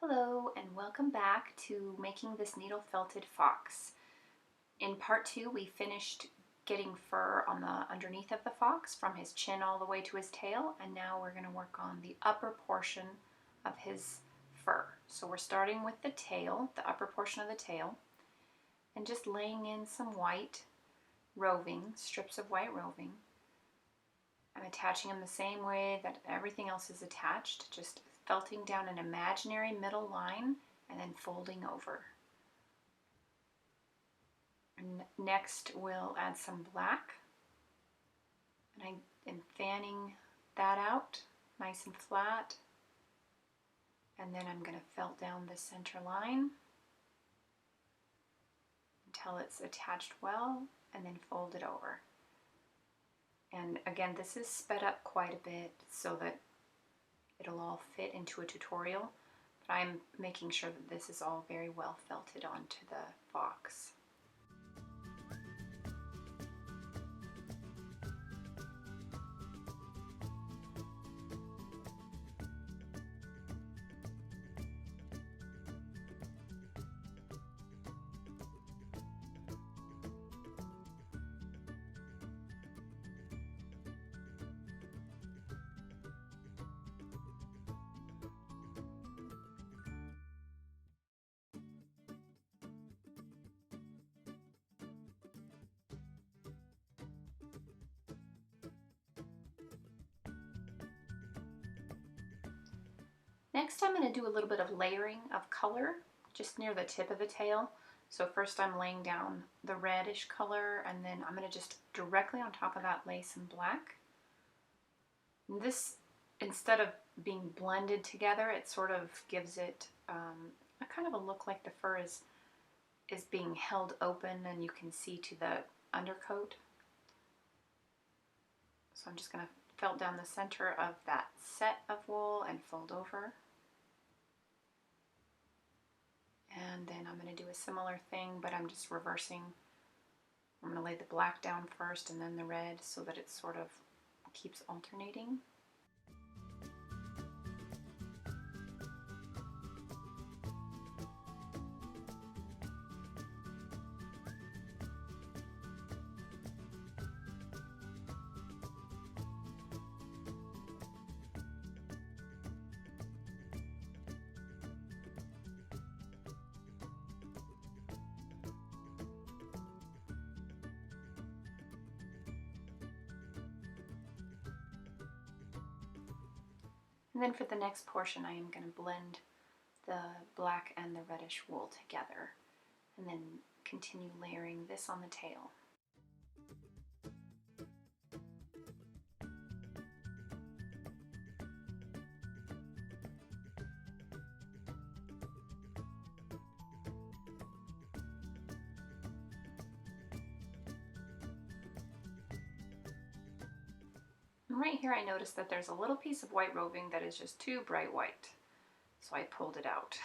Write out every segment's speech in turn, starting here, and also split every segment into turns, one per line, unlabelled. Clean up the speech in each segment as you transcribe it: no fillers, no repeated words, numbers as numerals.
Hello and welcome back to making this needle felted fox. In part 2 we finished getting fur on the underneath of the fox from his chin all the way to his tail, and now we're going to work on the upper portion of his fur. So we're starting with the tail, the upper portion of the tail, and just laying in some white roving, strips of white roving. I'm attaching them the same way that everything else is attached, just felting down an imaginary middle line and then folding over. And next we'll add some black, and I am fanning that out nice and flat, and then I'm going to felt down the center line until it's attached well and then fold it over. And again, this is sped up quite a bit so that it'll all fit into a tutorial, but I'm making sure that this is all very well felted onto the fox. Next, I'm going to do a little bit of layering of color just near the tip of the tail. So first I'm laying down the reddish color, and then I'm going to just directly on top of that lay some black. And this, instead of being blended together, it sort of gives it a kind of a look like the fur is being held open and you can see to the undercoat. So I'm just going to felt down the center of that set of wool and fold over. And then I'm going to do a similar thing, but I'm just reversing. I'm going to lay the black down first and then the red so that it sort of keeps alternating. And then for the next portion, I am going to blend the black and the reddish wool together and then continue layering this on the tail. And right here I noticed that there's a little piece of white roving that is just too bright white, so I pulled it out.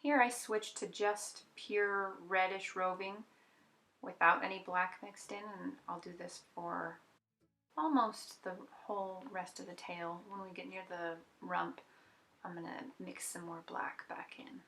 Here I switched to just pure reddish roving without any black mixed in, and I'll do this for almost the whole rest of the tail. When we get near the rump, I'm going to mix some more black back in.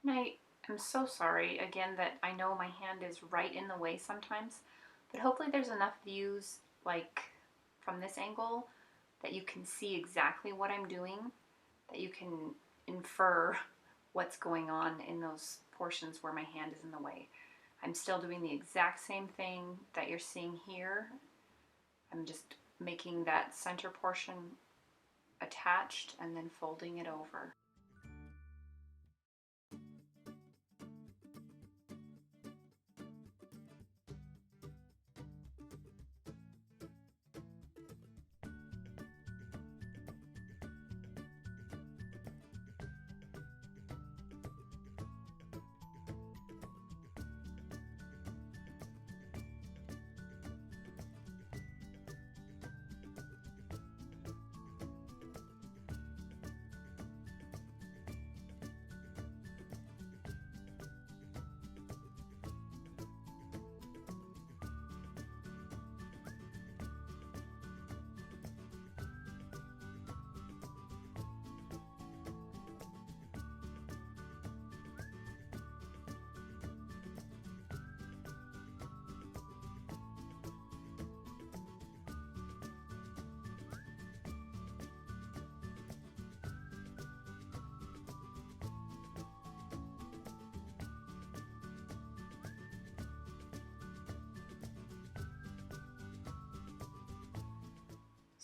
And I am so sorry again that I know my hand is right in the way sometimes, but hopefully there's enough views like from this angle that you can see exactly what I'm doing, that you can infer what's going on in those portions where my hand is in the way. I'm still doing the exact same thing that you're seeing here. I'm just making that center portion attached and then folding it over.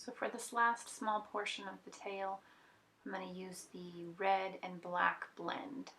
So for this last small portion of the tail, I'm going to use the red and black blend.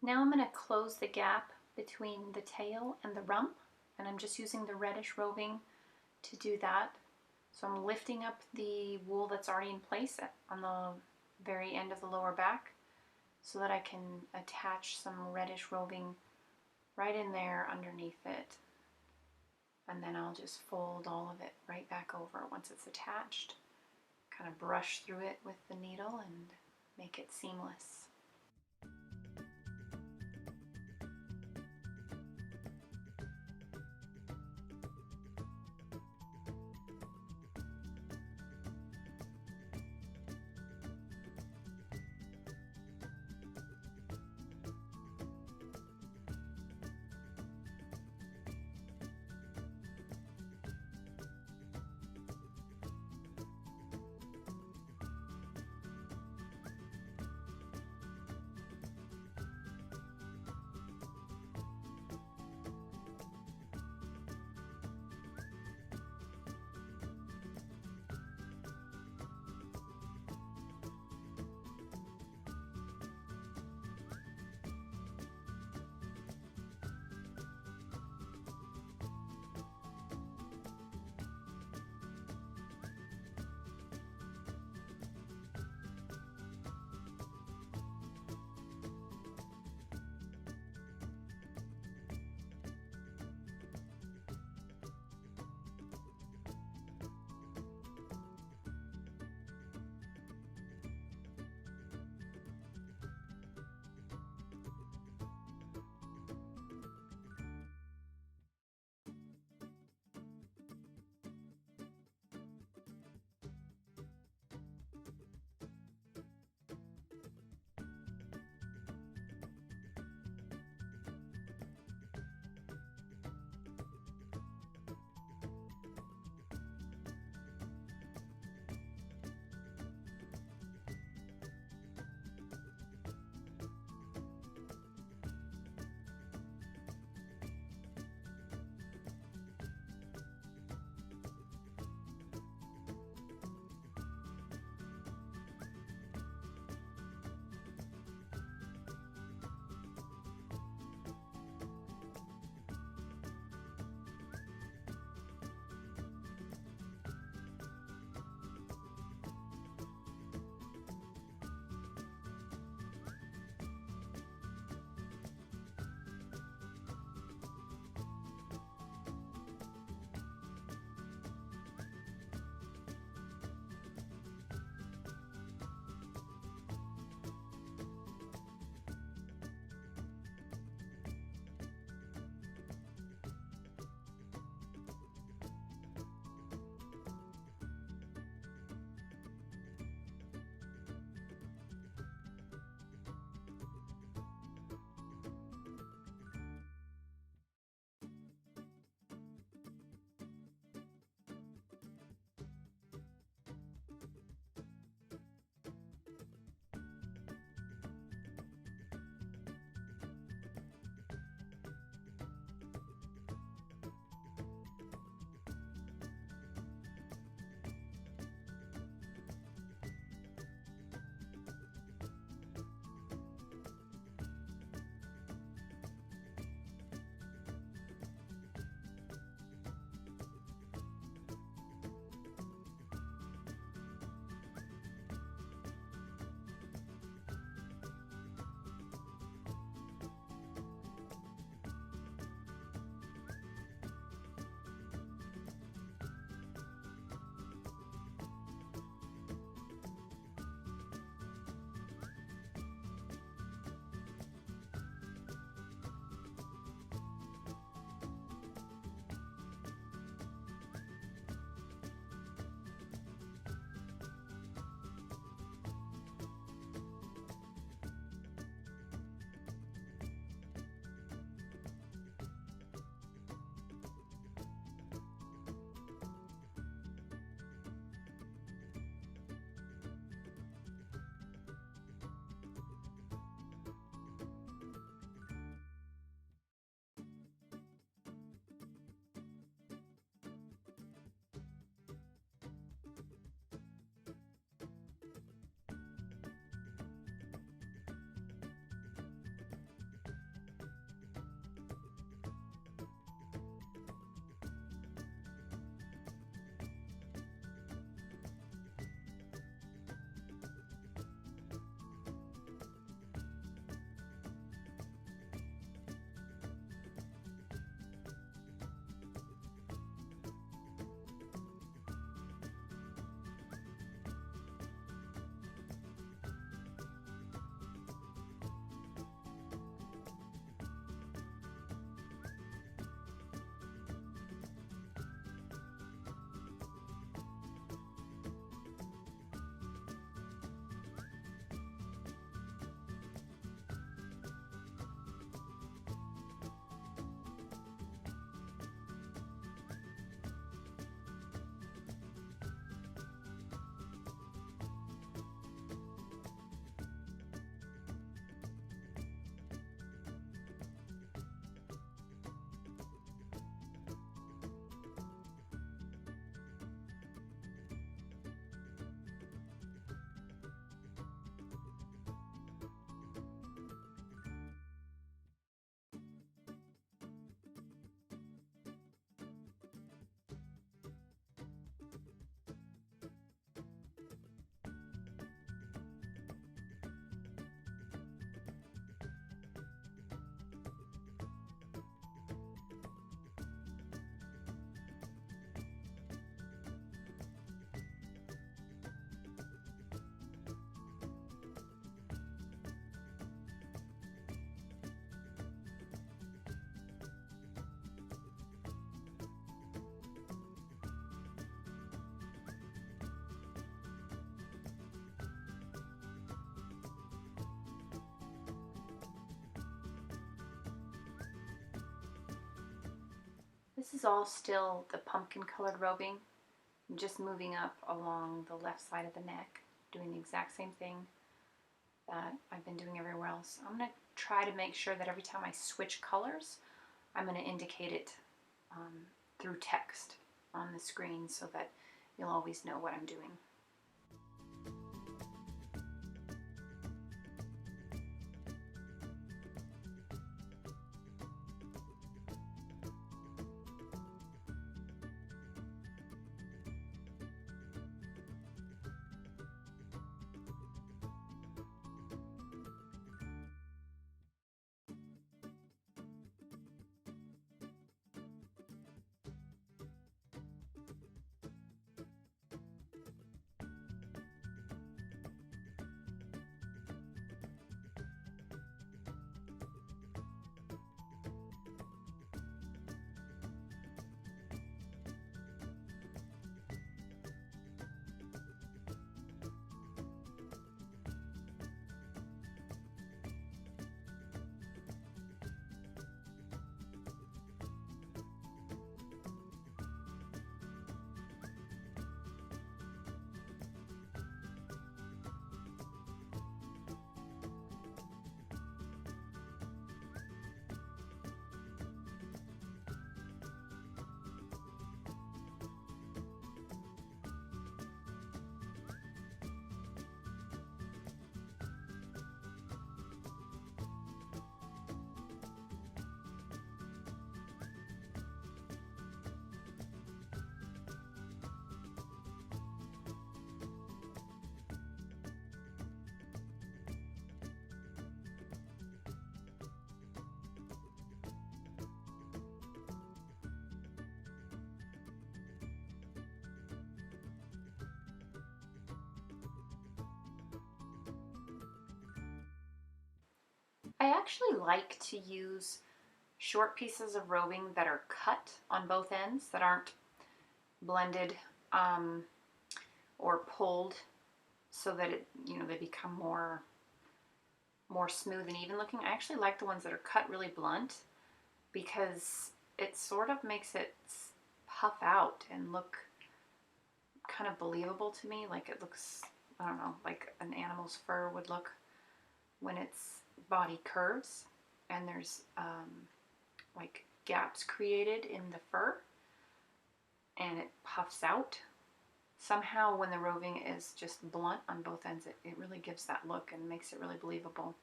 Now I'm going to close the gap between the tail and the rump, and I'm just using the reddish roving to do that. So I'm lifting up the wool that's already in place on the very end of the lower back so that I can attach some reddish roving right in there underneath it. And then I'll just fold all of it right back over once it's attached. Kind of brush through it with the needle and make it seamless. This is all still the pumpkin colored roving. I'm just moving up along the left side of the neck, doing the exact same thing that I've been doing everywhere else. I'm going to try to make sure that every time I switch colors, I'm going to indicate it through text on the screen so that you'll always know what I'm doing. I actually like to use short pieces of roving that are cut on both ends, that aren't blended or pulled, so that they become more smooth and even looking. I actually like the ones that are cut really blunt because it sort of makes it puff out and look kind of believable to me. Like it looks, I don't know, like an animal's fur would look when its body curves and there's like gaps created in the fur and it puffs out. Somehow when the roving is just blunt on both ends, it really gives that look and makes it really believable.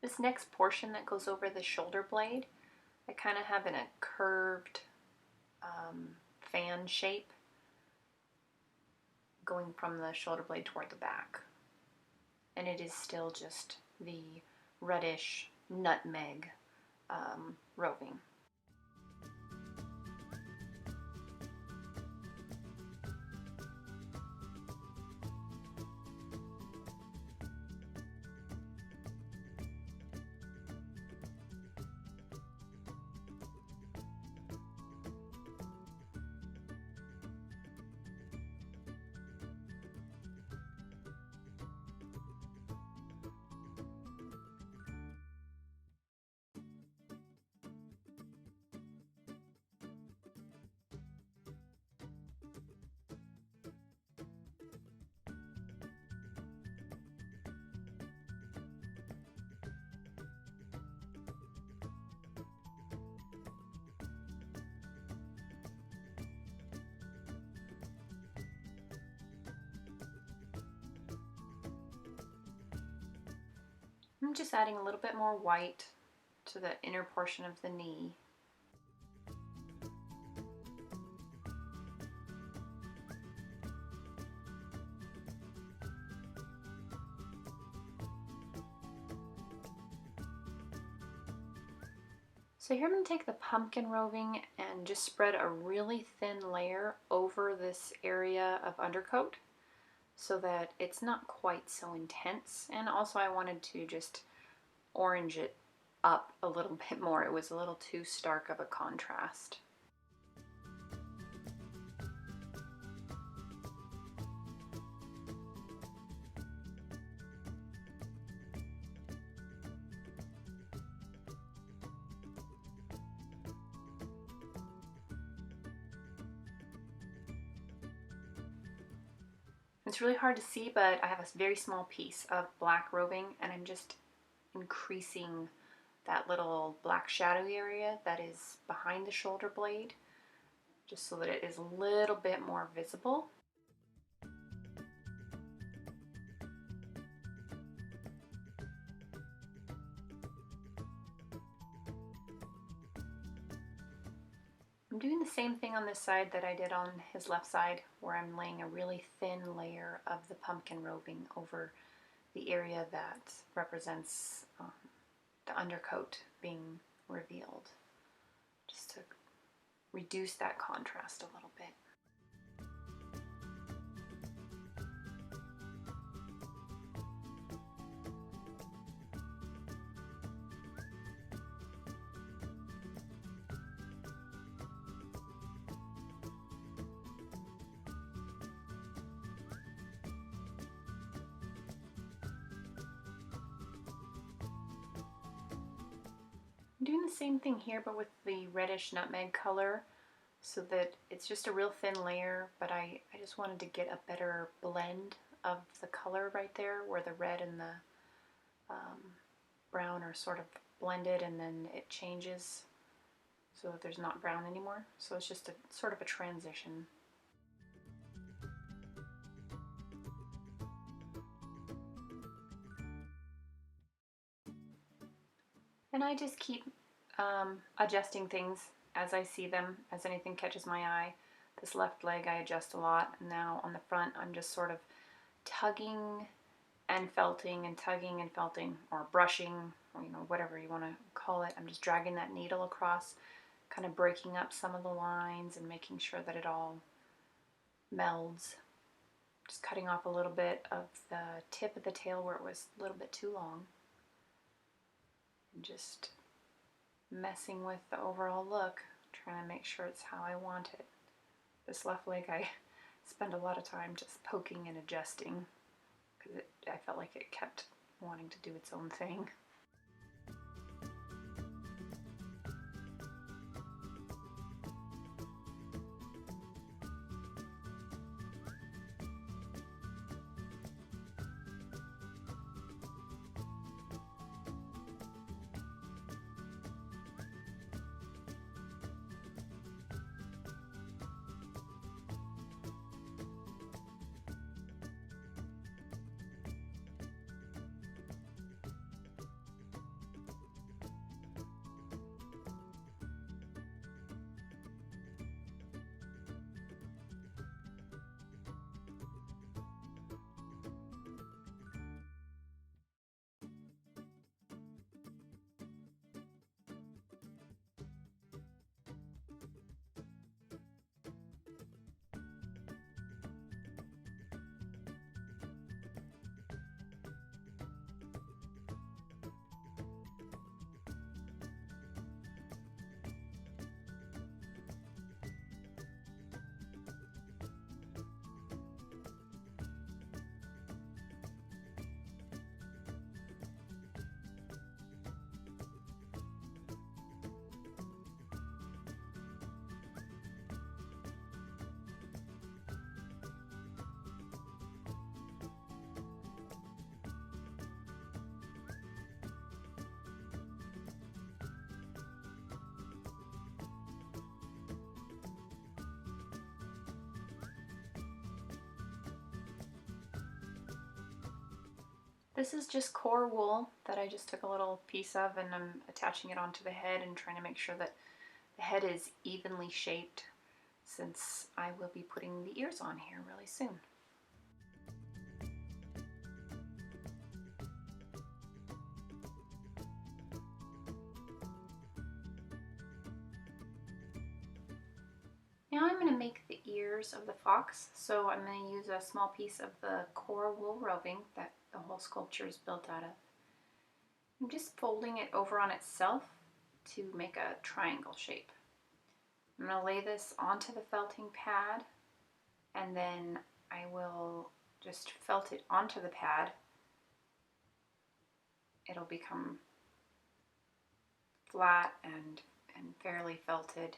This next portion that goes over the shoulder blade, I kind of have in a curved fan shape going from the shoulder blade toward the back. And it is still just the reddish nutmeg roving. I'm just adding a little bit more white to the inner portion of the knee. So here I'm going to take the pumpkin roving and just spread a really thin layer over this area of undercoat so that it's not quite so intense. And also I wanted to just orange it up a little bit more. It was a little too stark of a contrast. It's really hard to see, but I have a very small piece of black roving, and I'm just increasing that little black shadowy area that is behind the shoulder blade, just so that it is a little bit more visible. I'm doing the same thing on this side that I did on his left side, where I'm laying a really thin layer of the pumpkin roving over the area that represents the undercoat being revealed, just to reduce that contrast a little bit. I'm doing the same thing here, but with the reddish nutmeg color, so that it's just a real thin layer, but I just wanted to get a better blend of the color right there, where the red and the brown are sort of blended, and then it changes so that there's not brown anymore. So it's just a sort of a transition. And I just keep adjusting things as I see them, as anything catches my eye. This left leg I adjust a lot, and now on the front I'm just sort of tugging and felting and tugging and felting, or brushing, or whatever you want to call it. I'm just dragging that needle across, kind of breaking up some of the lines and making sure that it all melds. Just cutting off a little bit of the tip of the tail where it was a little bit too long. And just messing with the overall look, trying to make sure it's how I want it. This left leg I spend a lot of time just poking and adjusting, because I felt like it kept wanting to do its own thing. This is just core wool that I just took a little piece of, and I'm attaching it onto the head and trying to make sure that the head is evenly shaped, since I will be putting the ears on here really soon. Now I'm going to make the ears of the fox, so I'm going to use a small piece of the core wool roving that the whole sculpture is built out of. I'm just folding it over on itself to make a triangle shape. I'm going to lay this onto the felting pad, and then I will just felt it onto the pad. It'll become flat and fairly felted.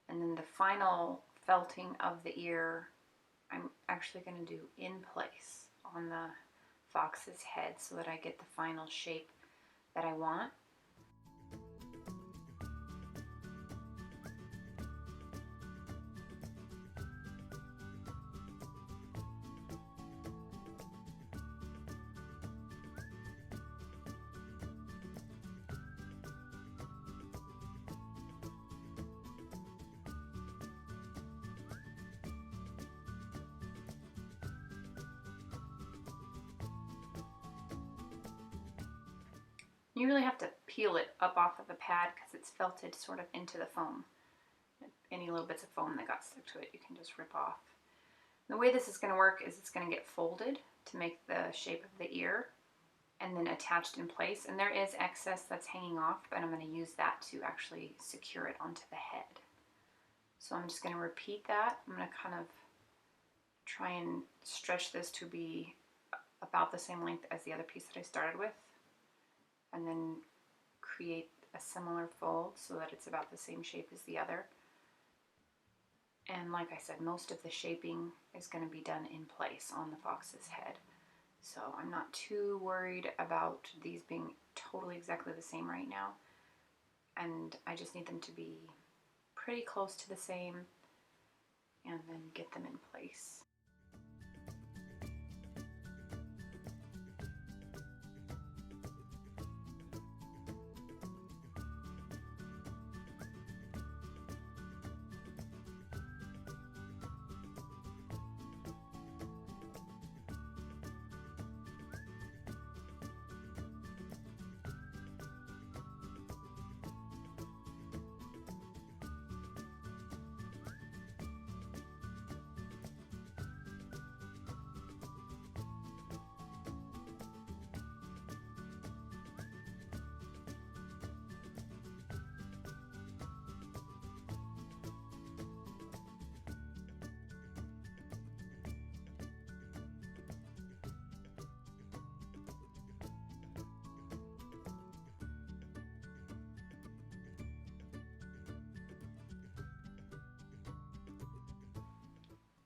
And then the final felting of the ear, I'm actually going to do in place on the fox's head so that I get the final shape that I want. You really have to peel it up off of the pad because it's felted sort of into the foam. Any little bits of foam that got stuck to it, you can just rip off. The way this is going to work is it's going to get folded to make the shape of the ear and then attached in place. And there is excess that's hanging off, but I'm going to use that to actually secure it onto the head. So I'm just going to repeat that. I'm going to kind of try and stretch this to be about the same length as the other piece that I started with, and then create a similar fold so that it's about the same shape as the other. And like I said, most of the shaping is going to be done in place on the fox's head. So I'm not too worried about these being totally exactly the same right now. And I just need them to be pretty close to the same and then get them in place.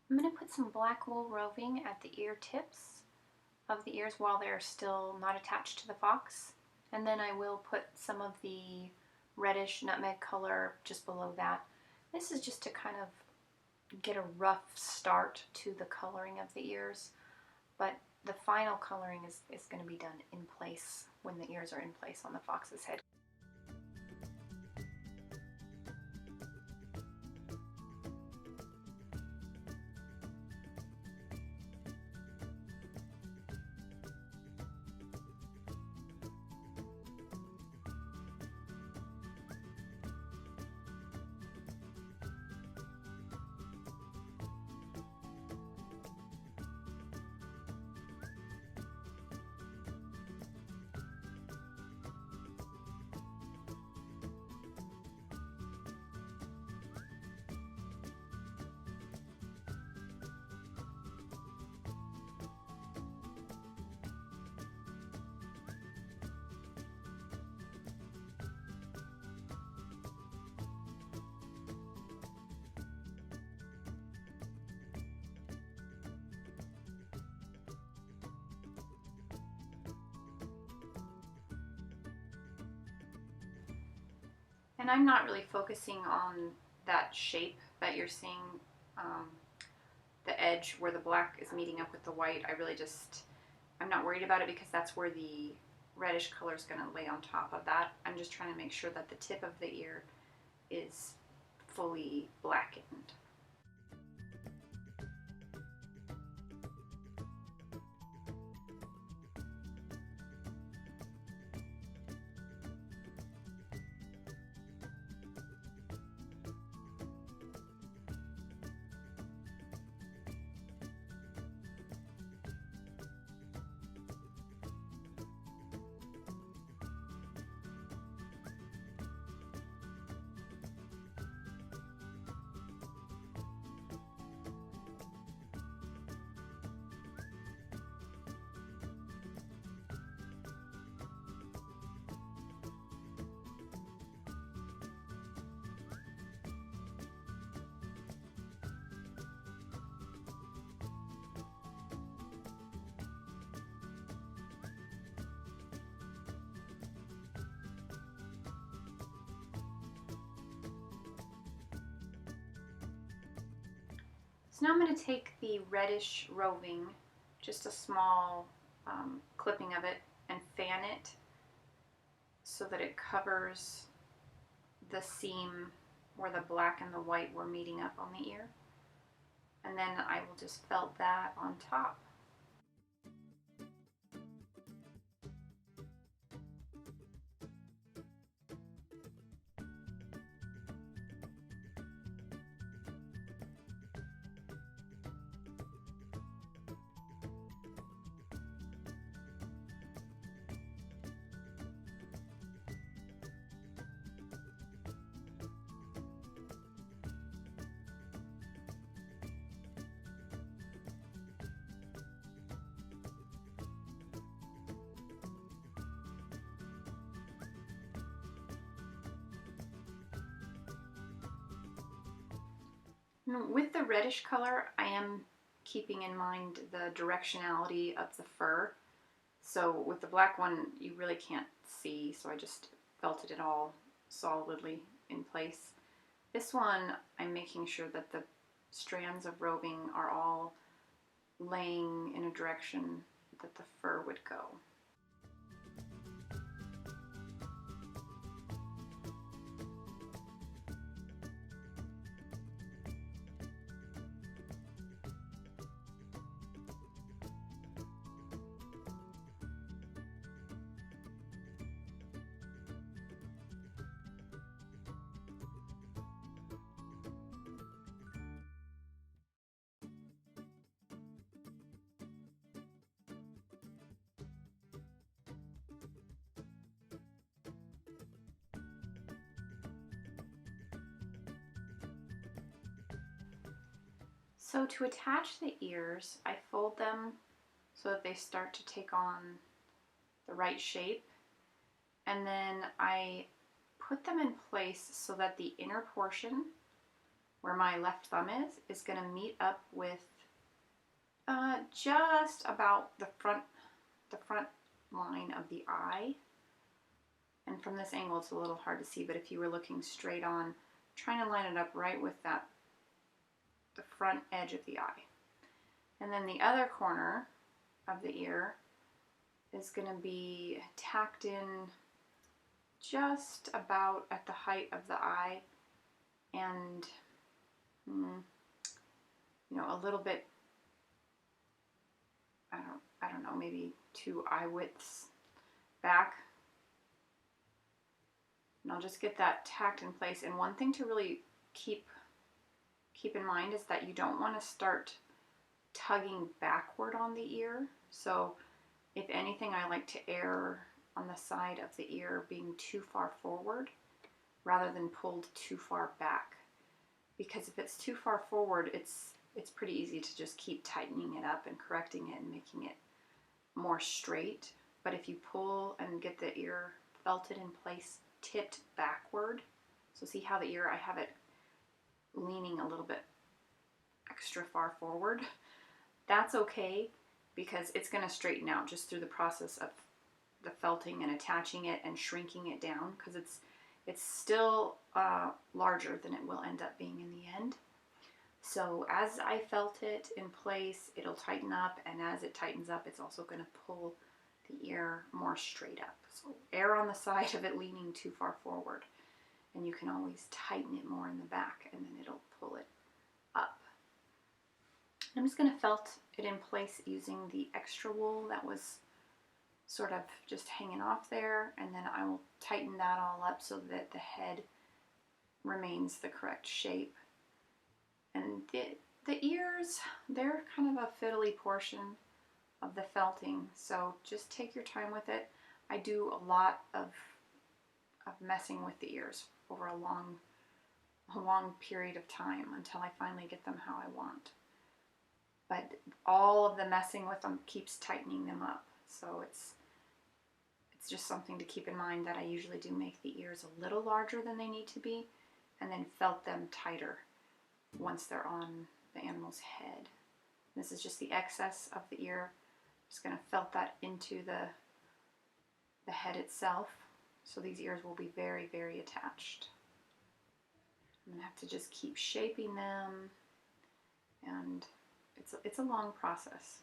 I'm going to put some black wool roving at the ear tips of the ears while they're still not attached to the fox. And then I will put some of the reddish nutmeg color just below that. This is just to kind of get a rough start to the coloring of the ears, but the final coloring is going to be done in place when the ears are in place on the fox's head. And I'm not really focusing on that shape that you're seeing, the edge where the black is meeting up with the white. I really just I'm not worried about it because that's where the reddish color is going to lay on top of that. I'm just trying to make sure that the tip of the ear is fully blackened. So now I'm going to take the reddish roving, just a small clipping of it, and fan it so that it covers the seam where the black and the white were meeting up on the ear. And then I will just felt that on top. With the reddish color, I am keeping in mind the directionality of the fur. So with the black one, you really can't see, so I just felted it all solidly in place. This one, I'm making sure that the strands of roving are all laying in a direction that the fur would go. So to attach the ears, I fold them so that they start to take on the right shape, and then I put them in place so that the inner portion where my left thumb is going to meet up with just about the front line of the eye. And from this angle it's a little hard to see, but if you were looking straight on, trying to line it up right with the front edge of the eye. And then the other corner of the ear is going to be tacked in just about at the height of the eye, and a little bit, I don't know, maybe 2 eye widths back. And I'll just get that tacked in place. And one thing to really keep in mind is that you don't want to start tugging backward on the ear. So if anything, I like to err on the side of the ear being too far forward rather than pulled too far back. Because if it's too far forward, it's pretty easy to just keep tightening it up and correcting it and making it more straight. But if you pull and get the ear felted in place, tipped backward, so see how the ear, I have it leaning a little bit extra far forward, that's okay, because it's going to straighten out just through the process of the felting and attaching it and shrinking it down, because it's still larger than it will end up being in the end. So as I felt it in place, it'll tighten up, and as it tightens up, it's also going to pull the ear more straight up. So err on the side of it leaning too far forward, and you can always tighten it more in the back, and then it'll pull it up. I'm just going to felt it in place using the extra wool that was sort of just hanging off there, and then I will tighten that all up so that the head remains the correct shape. And the ears, they're kind of a fiddly portion of the felting, so just take your time with it. I do a lot of messing with the ears over a long period of time until I finally get them how I want. But all of the messing with them keeps tightening them up, so it's just something to keep in mind, that I usually do make the ears a little larger than they need to be, and then felt them tighter once they're on the animal's head. This is just the excess of the ear. I'm just going to felt that into the head itself, so these ears will be very, very attached. I'm going to have to just keep shaping them, and it's a long process.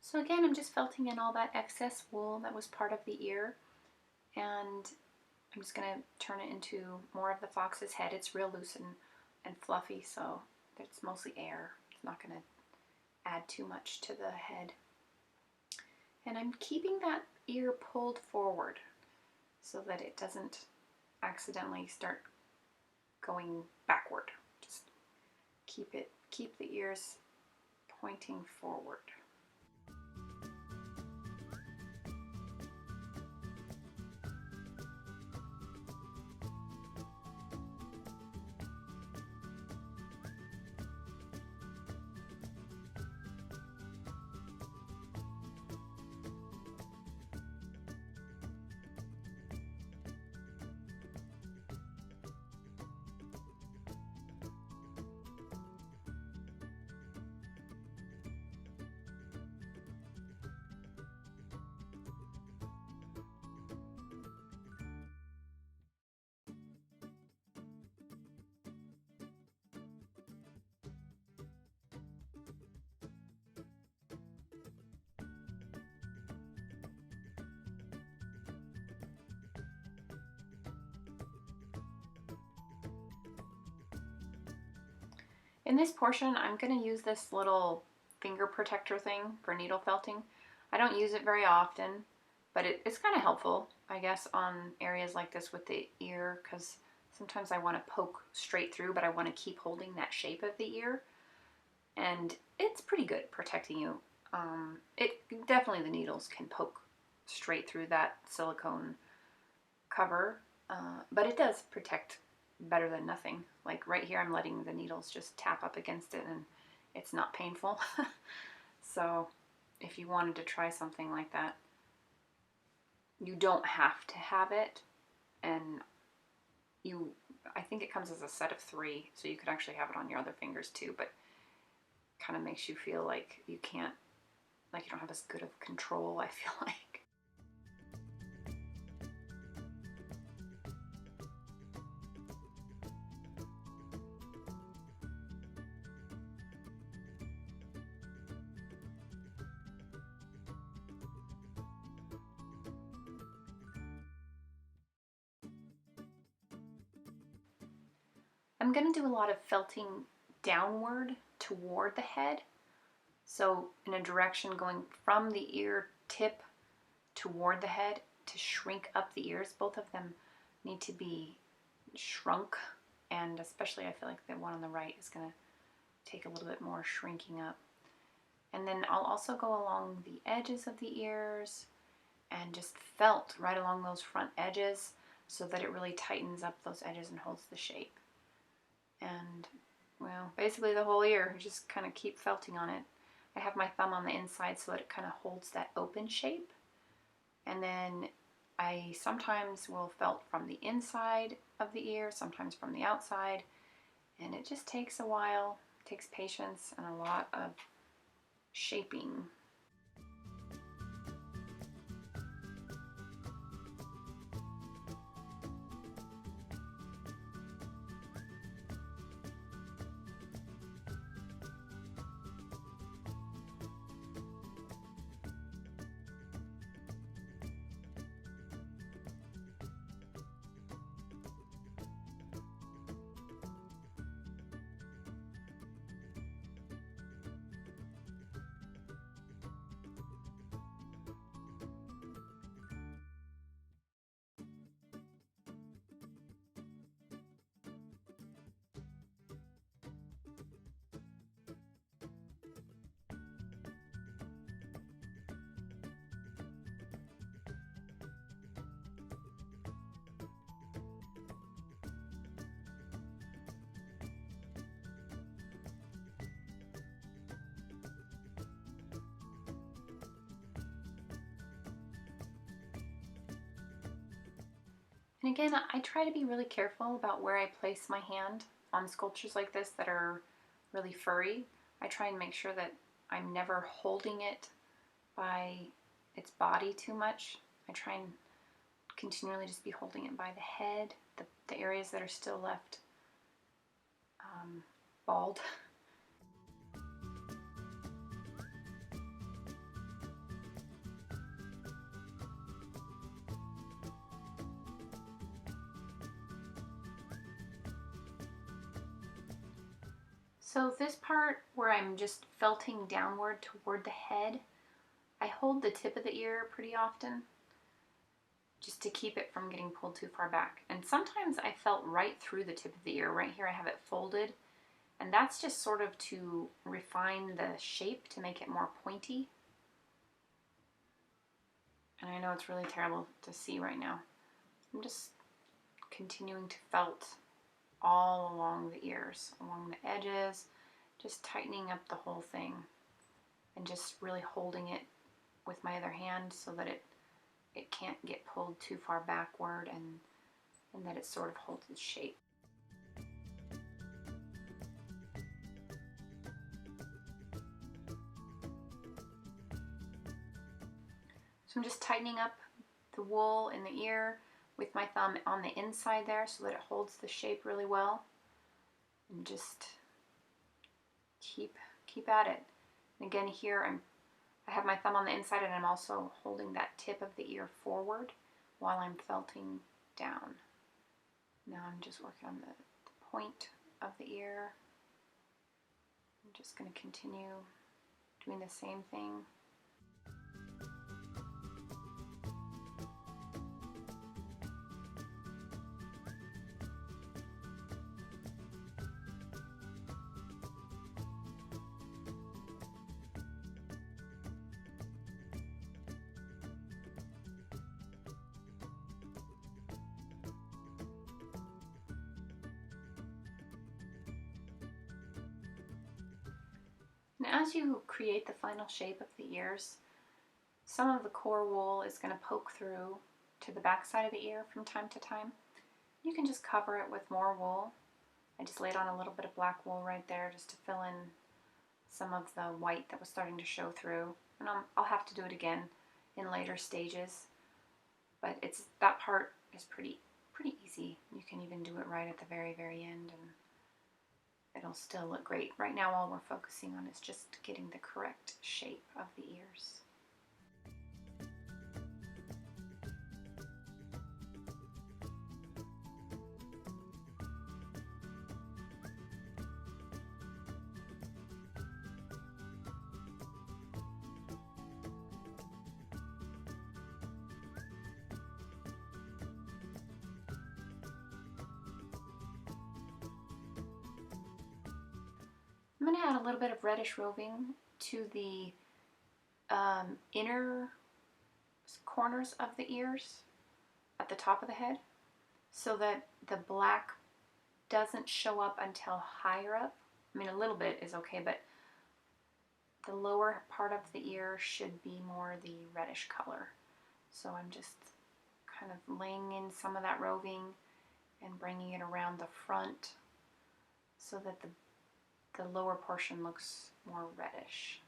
So again, I'm just felting in all that excess wool that was part of the ear, and I'm just going to turn it into more of the fox's head. It's real loose and fluffy, so it's mostly air. It's not going to add too much to the head. And I'm keeping that ear pulled forward so that it doesn't accidentally start going backward. Just keep the ears pointing forward. In this portion, I'm going to use this little finger protector thing for needle felting. I don't use it very often, but it's kind of helpful, I guess, on areas like this with the ear, because sometimes I want to poke straight through, but I want to keep holding that shape of the ear, and it's pretty good protecting you. Definitely the needles can poke straight through that silicone cover, but it does protect better than nothing. Like right here, I'm letting the needles just tap up against it and it's not painful. So if you wanted to try something like that, you don't have to have it, and you I think it comes as a set of 3, so you could actually have it on your other fingers too, but kind of makes you feel like you can't, like you don't have as good of control, I feel like. I'm going to do a lot of felting downward toward the head. So in a direction going from the ear tip toward the head to shrink up the ears. Both of them need to be shrunk, and especially I feel like the one on the right is going to take a little bit more shrinking up. And then I'll also go along the edges of the ears and just felt right along those front edges so that it really tightens up those edges and holds the shape. And well, basically the whole ear, just kind of keep felting on it. I have my thumb on the inside so that it kind of holds that open shape. And then I sometimes will felt from the inside of the ear, sometimes from the outside. And it just takes a while, it takes patience and a lot of shaping. And again, I try to be really careful about where I place my hand on sculptures like this that are really furry. I try and make sure that I'm never holding it by its body too much. I try and continually just be holding it by the head, the areas that are still left bald. So this part where I'm just felting downward toward the head, I hold the tip of the ear pretty often just to keep it from getting pulled too far back. And sometimes I felt right through the tip of the ear. Right here I have it folded, and that's just sort of to refine the shape to make it more pointy. And I know it's really terrible to see right now. I'm just continuing to felt all along the ears, along the edges, just tightening up the whole thing and just really holding it with my other hand so that it can't get pulled too far backward, and that it sort of holds its shape. So I'm just tightening up the wool in the ear with my thumb on the inside there so that it holds the shape really well, and just keep at it. And again, here I have my thumb on the inside, and I'm also holding that tip of the ear forward while I'm felting down. Now I'm just working on the point of the ear. I'm just going to continue doing the same thing. And as you create the final shape of the ears, some of the core wool is going to poke through to the back side of the ear from time to time. You can just cover it with more wool. I just laid on a little bit of black wool right there just to fill in some of the white that was starting to show through. And I'll have to do it again in later stages. But that part is pretty easy. You can even do it right at the very, very end and it'll still look great. Right now all we're focusing on is just getting the correct shape of the ears. I'm going to add a little bit of reddish roving to the inner corners of the ears at the top of the head so that the black doesn't show up until higher up. I mean, a little bit is okay, but the lower part of the ear should be more the reddish color. So I'm just kind of laying in some of that roving and bringing it around the front so that the lower portion looks more reddish.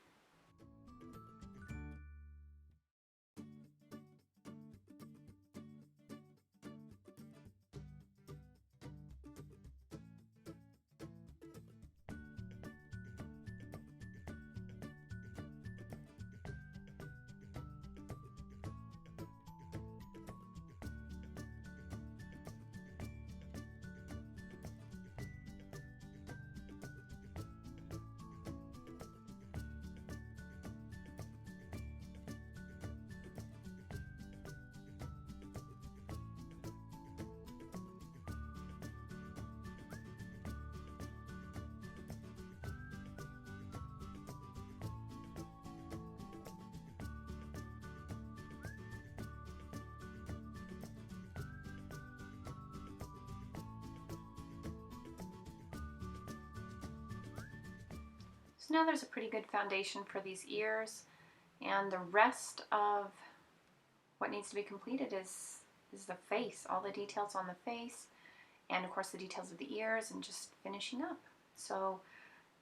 So now there's a pretty good foundation for these ears, and the rest of what needs to be completed is the face, all the details on the face, and of course the details of the ears, and just finishing up. So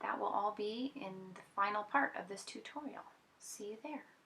that will all be in the final part of this tutorial. See you there.